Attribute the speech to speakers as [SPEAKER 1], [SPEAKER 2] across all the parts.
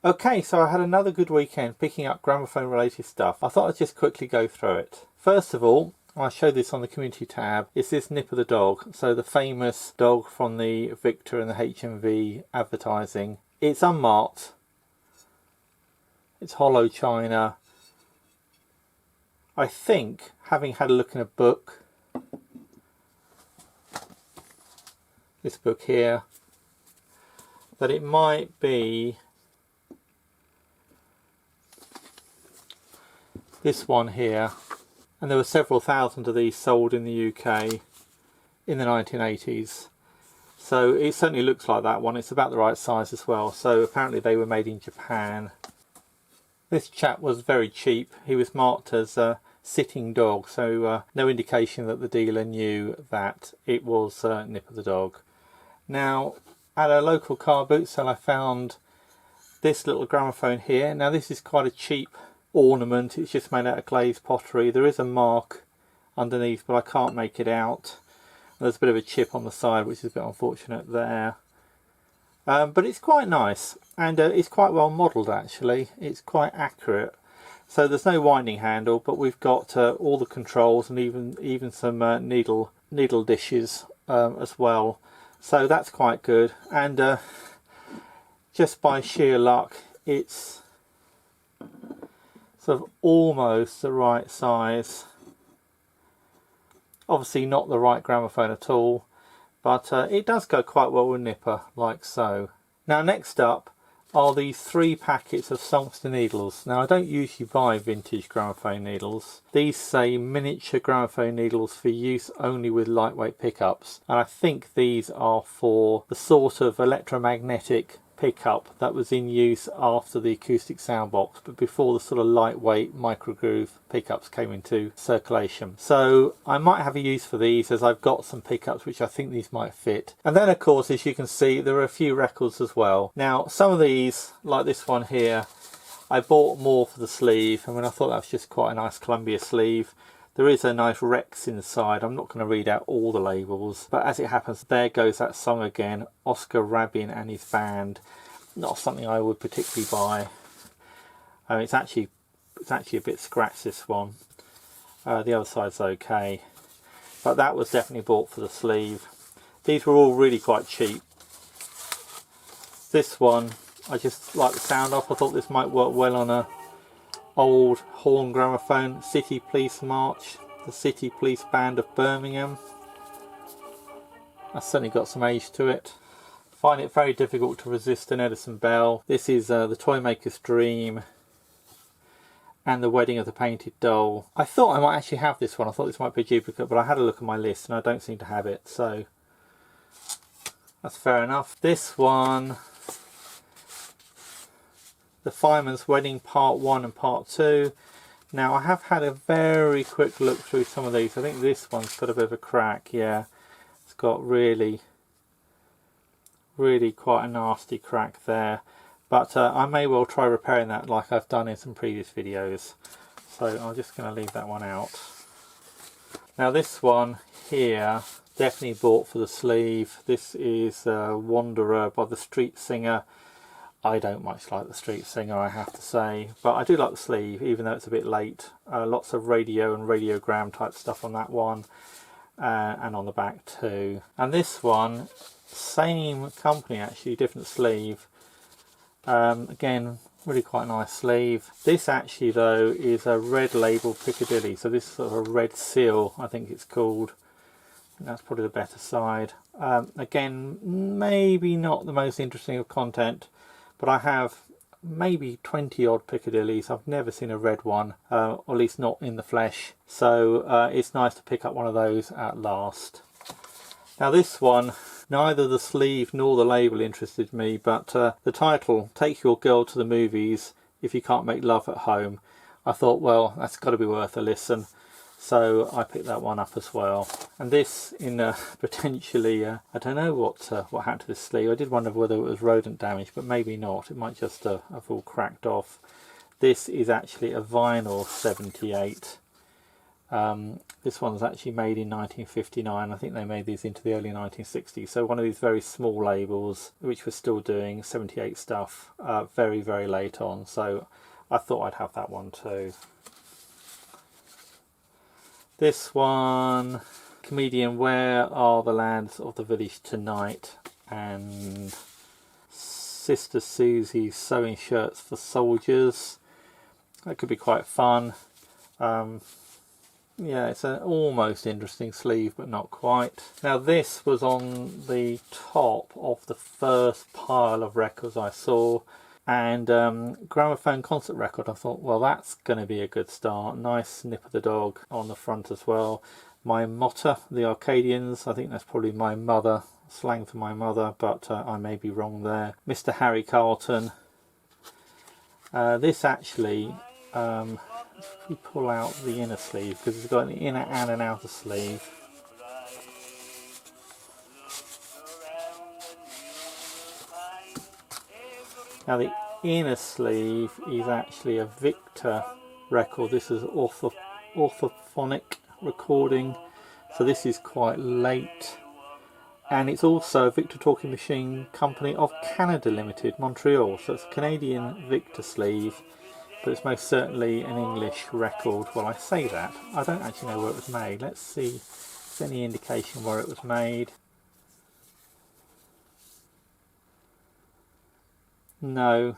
[SPEAKER 1] Okay, so I had another good weekend picking up gramophone related stuff. I thought I'd just quickly go through it. First of all, I showed this on the community tab, is this Nipper the dog. So the famous dog from the Victor and the HMV advertising. It's unmarked. It's hollow china. I think, having had a look in a book, this book here, that it might be this one here, and there were several thousand of these sold in the UK in the 1980s, so it certainly looks like that one. It's about the right size as well, so apparently they were made in Japan. This chap was very cheap. He was marked as a sitting dog, so no indication that the dealer knew that it was Nipper the dog. Now, at a local car boot sale I found this little gramophone here. Now this is quite a cheap ornament, it's just made out of glazed pottery. There is a mark underneath but I can't make it out. There's a bit of a chip on the side which is a bit unfortunate there, but it's quite nice, and it's quite well modelled actually. It's quite accurate. So there's no winding handle, but we've got all the controls and even some needle dishes as well, so that's quite good. And just by sheer luck it's sort of almost the right size. Obviously not the right gramophone at all, but it does go quite well with Nipper, like so. Now next up are these 3 packets of Songster needles. Now I don't usually buy vintage gramophone needles. These say miniature gramophone needles for use only with lightweight pickups, and I think these are for the sort of electromagnetic pickup that was in use after the acoustic sound box, but before the sort of lightweight microgroove pickups came into circulation. So I might have a use for these, as I've got some pickups which I think these might fit. And then of course, as you can see, there are a few records as well. Now some of these, like this one here, I bought more for the sleeve. I mean, I thought that was just quite a nice Columbia sleeve. There is a nice Rex inside. I'm not going to read out all the labels, but as it happens, there goes that song again, Oscar Rabin and his band. Not something I would particularly buy. It's actually a bit scratched, this one. The other side's okay, but that was definitely bought for the sleeve. These were all really quite cheap. This one, I just like the sound of. I thought this might work well on a old horn gramophone. City Police March, the City Police Band of Birmingham. That's certainly got some age to it. Find it very difficult to resist an Edison Bell. This is the Toymaker's Dream and the Wedding of the Painted Doll. I thought I might actually have this one. I thought this might be a duplicate, but I had a look at my list and I don't seem to have it, so that's fair enough. This one, The Fireman's Wedding Part 1 and Part 2. Now I have had a very quick look through some of these. I think this one's got a bit of a crack, yeah. It's got really quite a nasty crack there. But I may well try repairing that like I've done in some previous videos. So I'm just going to leave that one out. Now this one here, definitely bought for the sleeve. This is Wanderer by the Street Singer. I don't much like the Street Singer, I have to say, but I do like the sleeve, even though it's a bit late. Lots of radio and radiogram type stuff on that one, and on the back too. And this one, same company actually, different sleeve. Again, really quite a nice sleeve. This actually though is a red label Piccadilly, so this is sort of a red seal, I think it's called. That's probably the better side. Again, maybe not the most interesting of content, but I have maybe 20 odd Piccadillys. I've never seen a red one, or at least not in the flesh. So it's nice to pick up one of those at last. Now this one, neither the sleeve nor the label interested me, but the title, Take Your Girl to the Movies If You Can't Make Love at Home. I thought, well, that's got to be worth a listen. So I picked that one up as well. And this in potentially, I don't know what happened to this sleeve. I did wonder whether it was rodent damage, but maybe not. It might just have all cracked off. This is actually a vinyl 78. This one's actually made in 1959. I think they made these into the early 1960s. So one of these very small labels, which was still doing 78 stuff very, very late on. So I thought I'd have that one too. This one, Comedian, Where Are the Lads of the Village Tonight? And Sister Susie's Sewing Shirts for Soldiers. That could be quite fun. Yeah, it's an almost interesting sleeve, but not quite. Now this was on the top of the first pile of records I saw, and gramophone concert record. I thought, well, that's going to be a good start. Nice Nip of the Dog on the front as well. My Motta, the Arcadians, I think that's probably my mother, slang for my mother, but I may be wrong there. Mr. Harry Carlton. This actually, if you pull out the inner sleeve, because it's got an inner and an outer sleeve. Now the inner sleeve is actually a Victor record. This is orthophonic recording, so this is quite late. And it's also a Victor Talking Machine Company of Canada Limited, Montreal. So it's a Canadian Victor sleeve, but it's most certainly an English record. Well, I say that. I don't actually know where it was made. Let's see if there's any indication where it was made. No.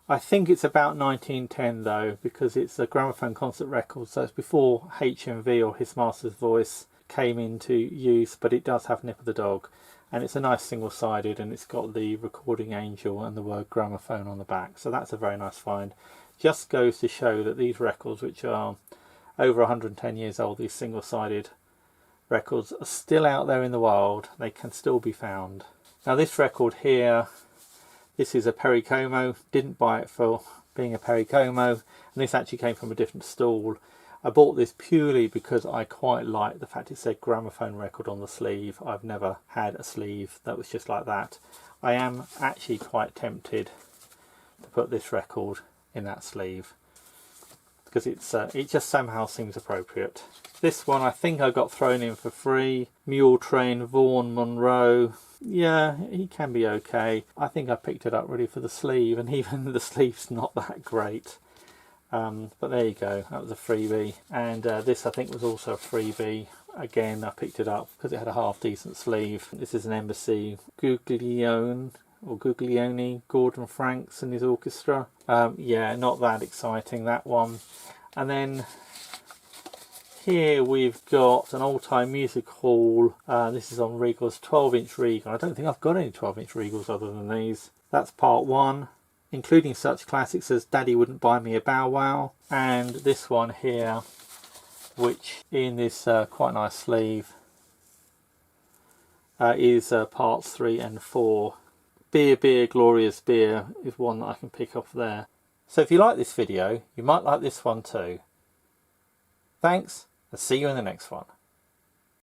[SPEAKER 1] I think it's about 1910 though, because it's a gramophone concert record, so it's before HMV or His Master's Voice came into use, but it does have Nip of the Dog, and it's a nice single-sided, and it's got the recording angel and the word gramophone on the back, so that's a very nice find. Just goes to show that these records, which are over 110 years old, these single-sided records, are still out there in the wild. They can still be found. Now this record here, this is a Pericomo. Didn't buy it for being a Pericomo, and this actually came from a different stall. I bought this purely because I quite like the fact it said gramophone record on the sleeve. I've never had a sleeve that was just like that. I am actually quite tempted to put this record in that sleeve, because it just somehow seems appropriate. This one I think I got thrown in for free. Mule Train, Vaughan Monroe. Yeah, he can be okay. I think I picked it up really for the sleeve, and even the sleeve's not that great. But there you go, that was a freebie. And this I think was also a freebie. Again, I picked it up because it had a half decent sleeve. This is an Embassy Guglione, Gordon Franks and his orchestra. Yeah, not that exciting, that one. And then here we've got an old-time music hall. This is on Regal's 12-inch Regal. I don't think I've got any 12-inch Regals other than these. That's part one, including such classics as Daddy Wouldn't Buy Me a Bow Wow. And this one here, which in this quite nice sleeve is parts 3 and 4. Beer, Beer, Glorious Beer is one that I can pick off there. So if you like this video, you might like this one too. Thanks, and see you in the next one.